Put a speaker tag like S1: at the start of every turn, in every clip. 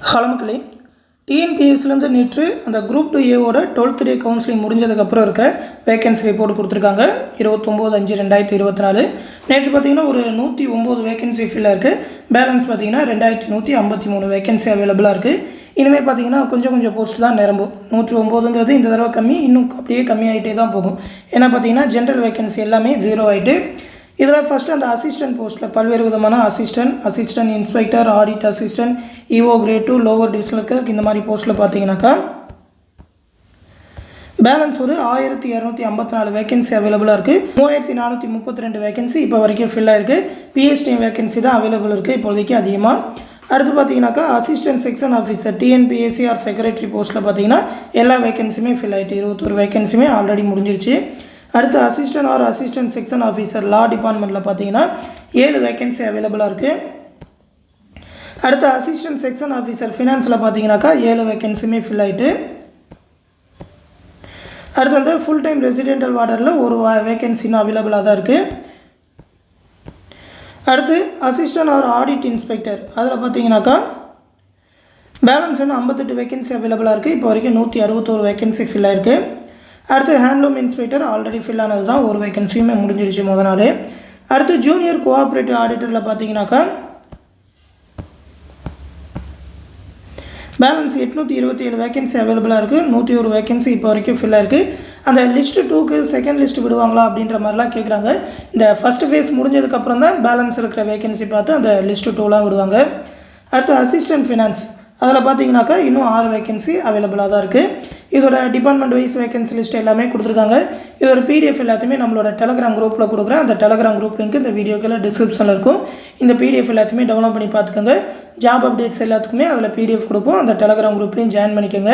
S1: Hello மக்களே, டிஎன்பிஎஸ்சிலேருந்து நேற்று அந்த குரூப் 2A டுவெல்த் டே கவுன்சிலிங் முடிஞ்சதுக்கப்புறம் இருக்க வேகன்சி ரிப்போர்ட் கொடுத்துருக்காங்க. 29/5/2024 நேற்று பார்த்திங்கன்னா ஒரு 109 வேகன்சி ஃபில்லாக இருக்குது. பேலன்ஸ் பார்த்திங்கன்னா 2153 வேகன்சி அவைலபிளாக இருக்குது. இனிமேல் பார்த்திங்கன்னா கொஞ்சம் போஸ்ட் தான் நிரம்பும். 109ங்கிறது இந்த தடவை கம்மி, இன்னும் அப்படியே கம்மியாகிட்டே தான் போகும். ஏன்னா பார்த்திங்கன்னா ஜென்ரல் வேகன்சி எல்லாமே 0 ஆகிட்டு. இதில் ஃபஸ்ட்டு அந்த அசிஸ்டன்ட் போஸ்ட்டில் பல்வேறு விதமான assistant inspector, audit assistant, EO grade 2, lower divisional clerk இந்த மாதிரி போஸ்ட்டில் பார்த்தீங்கன்னாக்கா பேலன்ஸ் ஒரு 1254 வேகன்சி அவைலபிளாக இருக்குது. 3432 வேகன்சி இப்போ வரைக்கும் ஃபில்லாக இருக்குது. பிஹெச்டி வேகன்சி தான் அவைலபிள் இருக்குது இப்போதைக்கு அதிகமாக. அடுத்து பார்த்தீங்கன்னாக்கா assistant section officer TNPSC or secretary போஸ்ட்டில் பார்த்தீங்கன்னா எல்லா வேகன்சியுமே ஃபில் ஆகிட்டு 21 வேகன்சியுமே ஆல்ரெடி முடிஞ்சிருச்சு. அடுத்து assistant or assistant section officer law டிபார்ட்மெண்ட்டில் பார்த்தீங்கன்னா 7 வேகன்சி அவைலபிளாக இருக்குது. அடுத்து அசிஸ்டன்ட் செக்ஷன் ஆஃபீஸர் ஃபினான்ஸில் பார்த்தீங்கன்னாக்கா 7 வேகன்சியுமே ஃபில் ஆகிட்டு. அடுத்து வந்து ஃபுல் டைம் ரெசிடென்டல் வார்டரில் ஒரு வேகன்சின்னு அவைலபிளாக தான் இருக்குது. அடுத்து அசிஸ்டன்ட் ஆர் ஆடிட் இன்ஸ்பெக்டர் அதில் பார்த்தீங்கன்னாக்கா பேலன்ஸ் வந்து 58 வேகன்சி அவைலபிளாக இருக்குது. இப்போ வரைக்கும் 161 வேகன்சி ஃபில் ஆகிருக்கு. அடுத்து ஹேண்ட்லூம் இன்ஸ்பெக்டர் ஆல்ரெடி ஃபில் ஆனது தான், ஒரு வேகன்சியுமே முடிஞ்சிருச்சு முதல் நாள். அடுத்து ஜூனியர் கோஆப்ரேட்டிவ் ஆடிட்டரில் பார்த்தீங்கன்னாக்கா பேலன்ஸ் 827 வேகன்சி அவைலபிளாக இருக்குது. 101 வேகன்சி இப்போ வரைக்கும் ஃபில் ஆகிருக்கு. அந்த லிஸ்ட்டு 2க்கு செகண்ட் லிஸ்ட் விடுவாங்களா அப்படின்ற மாதிரிலாம் கேட்குறாங்க. இந்த ஃபஸ்ட்டு ஃபேஸ் முடிஞ்சதுக்கப்புறம் தான் பேலன்ஸ் இருக்கிற வேகன்சி பார்த்து அந்த லிஸ்ட்டு 2லாம் விடுவாங்க. அடுத்து அசிஸ்டன்ட் ஃபினான்ஸ் அதில் பார்த்தீங்கன்னாக்கா இன்னும் 6 வேகன்சி அவைலபிளாக தான் இருக்குது. இதோட டிபார்ட்மெண்ட் வைஸ் வேகன்சி லிஸ்ட் எல்லாமே கொடுத்துருக்காங்க. இதோட பிடிஎஃப் எல்லாத்தையுமே நம்மளோட டெலகிராம் குரூப்பில் கொடுக்குறேன். அந்த டெலகிராம் குரூப் லிங்க் இந்த வீடியோக்கெல்லாம் டிஸ்கிரிப்ஷனில் இருக்கும். இந்த பிடிஎஃப் எல்லாத்தையுமே டவுன்லோட் பண்ணி பார்த்துக்கோங்க. ஜாப் அப்டேட்ஸ் எல்லாத்துக்குமே அதில் பிடிஎஃப் கொடுப்போம். அந்த டெலகிராம் குரூப்லேயும் ஜாயின் பண்ணிக்கோங்க.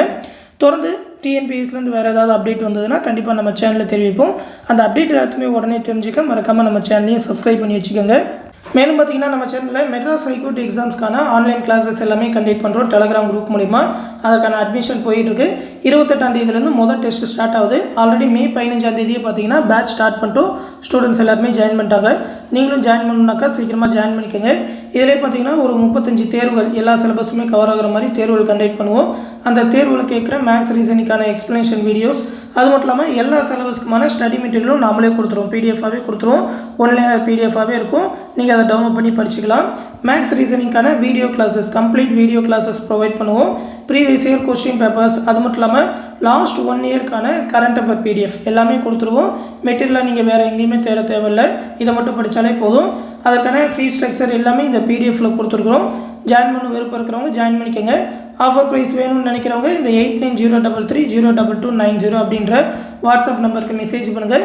S1: தொடர்ந்து டிஎன்பிஎஸ்சிலேருந்து வேறு ஏதாவது அப்டேட் வந்ததுன்னா கண்டிப்பாக நம்ம சேனலில் தெரிவிப்போம். அந்த அப்டேட் எல்லாத்தையுமே உடனே தெரிஞ்சுக்க மறக்காமல் நம்ம சேனலையும் சப்ஸ்கிரைப் பண்ணி வச்சுக்கோங்க. மேலும் பார்த்திங்கன்னா நம்ம சேனலில் மெட்ராஸ் ஹைகோர்ட் எக்ஸாம்ஸ்க்கான ஆன்லைன் கிளாஸஸ் எல்லாமே கண்டக்ட் பண்ணுறோம் டெலகிராம் குரூப் மூலிமா. அதற்கான அட்மிஷன் போயிட்டுருக்கு. 28ஆம் தேதியிலேருந்து முதல் டெஸ்ட் ஸ்டார்ட் ஆகுது. ஆல்ரெடி மே 15ஆம் தேதியே பார்த்தீங்கன்னா பேட்ச் ஸ்டார்ட் பண்ணிட்டோம். ஸ்டூடெண்ட்ஸ் எல்லாருமே ஜாயின் பண்ணிட்டாங்க. நீங்களும் ஜாயின் பண்ணணுன்னாக்கா சீக்கிரமாக ஜாயின் பண்ணிக்கோங்க. இதிலே பார்த்தீங்கன்னா ஒரு 35 தேர்வுகள் எல்லா சிலபஸுமே கவர் ஆகிற மாதிரி தேர்வுகள் கண்டக்ட் பண்ணுவோம். அந்த தேர்வுகளை கேட்குற மேக்ஸ் ரீசனிங்கான எக்ஸ்ப்ளனேஷன் வீடியோஸ், அது மட்டும் இல்லாமல் எல்லா சிலபஸ்க்குமான ஸ்டடி மெட்டீரியலும் நாமளே கொடுத்துருவோம். பிடிஎஃபாகவே கொடுத்துருவோம். ஒன்லைனர் பிடிஎஃபாகவே இருக்கும். நீங்கள் அதை டவுன்லோட் பண்ணி படிச்சுக்கலாம். மேக்ஸ் ரீசனிங்கான video classes, complete video classes provide பண்ணுவோம். ப்ரீவியஸ் இயர் கொஸ்டின் பேப்பர்ஸ், அது மட்டும் இல்லாமல் லாஸ்ட் 1 இயர்க்கான கரண்ட் அஃபேர் பிடிஎஃப் எல்லாமே கொடுத்துருவோம். மெட்டீரியலாக நீங்கள் வேறு எங்கேயுமே தேட தேவையில்லை. இதை மட்டும் படித்தாலே போதும். அதற்கான ஃபீஸ் ஸ்ட்ரக்சர் எல்லாமே இந்த பிடிஎஃப்பில் கொடுத்துருக்குறோம். ஜாயின் பண்ண விருப்பம் இருக்கிறவங்க ஜாயின் பண்ணிக்கோங்க. ஆஃபர் ப்ரைஸ் வேணும்னு நினைக்கிறவங்க இந்த 8903302290 அப்படின்ற வாட்ஸ்அப் நம்பருக்கு மெசேஜ் பண்ணுங்கள்.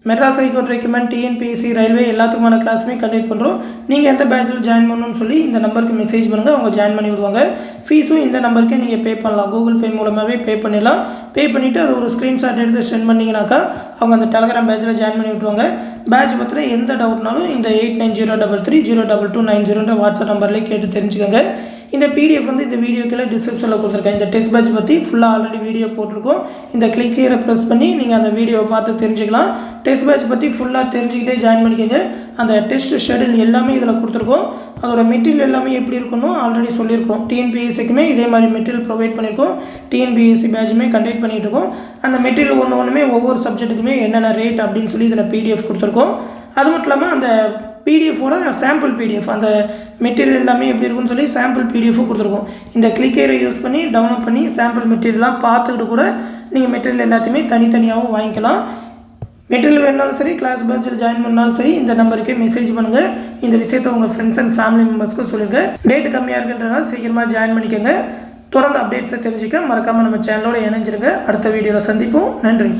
S1: Madras high court recommend, TNPSC, railway எல்லாத்துக்குமான கிளாஸுமே கண்டக்ட் பண்ணுறோம். நீங்கள் எந்த பேட்சில் ஜாயின் பண்ணணும்னு சொல்லி இந்த நம்பருக்கு மெசேஜ் பண்ணுங்கள். அவங்க ஜாயின் பண்ணி விடுவாங்க. ஃபீஸும் இந்த நம்பருக்கே நீங்கள் பே பண்ணலாம். கூகுள் பே மூலமாகவே பே பண்ணிடலாம். பே பண்ணிவிட்டு அது ஒரு ஸ்க்ரீன்ஷாட் எடுத்து சென்ட் பண்ணிங்கனாக்கா அவங்க அந்த டெலகிராம் பேட்சில் ஜாயின் பண்ணி விட்டுருவாங்க. பேட்ச் பற்றின எந்த டவுட்னாலும் இந்த 8903302290 வாட்ஸ்அப் நம்பர்லேயே கேட்டு தெரிஞ்சுக்கோங்க. இந்த பிடிஎஃப் வந்து இந்த வீடியோக்கெல்லாம் டிஸ்கிரிப்ஷனில் கொடுத்துருக்கேன். இந்த டெஸ்ட் பேட்ச் பற்றி ஃபுல்லாக ஆல்ரெடி வீடியோ போட்டிருக்கோம். இந்த கிளிக் ஹியரை ப்ரெஸ் பண்ணி நீங்கள் அந்த வீடியோவை பார்த்து தெரிஞ்சுக்கலாம். டெஸ்ட் பேட்ச் பற்றி ஃபுல்லாக தெரிஞ்சுக்கிட்டே ஜாயின் பண்ணிக்கோங்க. அந்த டெஸ்ட் ஷெடியூல் எல்லாமே இதில் கொடுத்துருக்கோம். அதோட மெட்டீரியல் எல்லாமே எப்படி இருக்கணும் ஆல்ரெடி சொல்லியிருக்கோம். டிஎன்பிஎஸ்சிக்குமே இதே மாதிரி மெட்டீரியல் ப்ரொவைட் பண்ணியிருக்கோம். டிஎன்பிஎஸ்சி பேட்சுமே கண்டக்ட் பண்ணிகிட்டு இருக்கோம். அந்த மெட்டீரியல் ஒன்றுமே ஒவ்வொரு சப்ஜெக்ட்டுக்குமே என்னென்ன ரேட் அப்படின்னு சொல்லி இதில் பிடிஎஃப் கொடுத்துருக்கோம். அது மட்டும் இல்லாமல் அந்த பிடிஎஃபோட சாம்பிள் பிடிஎஃப், அந்த மெட்டீரியல் எல்லாமே எப்படி இருக்குன்னு சொல்லி சாம்பிள் பிடிஎஃபும் கொடுத்துருக்கோம். இந்த கிளிக்கரை யூஸ் பண்ணி டவுன்லோட் பண்ணி சாம்பிள் மெட்டீரியல்லாம் பார்த்துக்கிட்டு கூட நீங்கள் மெட்டீரியல் எல்லாத்தையுமே தனித்தனியாகவும் வாங்கிக்கலாம். மெட்டீரியல் வேணுனாலும் சரி, கிளாஸ் பேட்சில் ஜாயின் பண்ணாலும் சரி, இந்த நம்பருக்கே மெசேஜ் பண்ணுங்கள். இந்த விஷயத்தை உங்கள் ஃப்ரெண்ட்ஸ் அண்ட் ஃபேமிலி மெம்பர்ஸ்க்கும் சொல்லுங்கள். டேட்டு கம்மியாக இருக்குன்றனால சீக்கிரமாக ஜாயின் பண்ணிக்கோங்க. தொடர்ந்து அப்டேட்ஸை தெரிஞ்சுக்க மறக்காமல் நம்ம சேனலோட இணைஞ்சிருங்க. அடுத்த வீடியோவில் சந்திப்போம். நன்றி.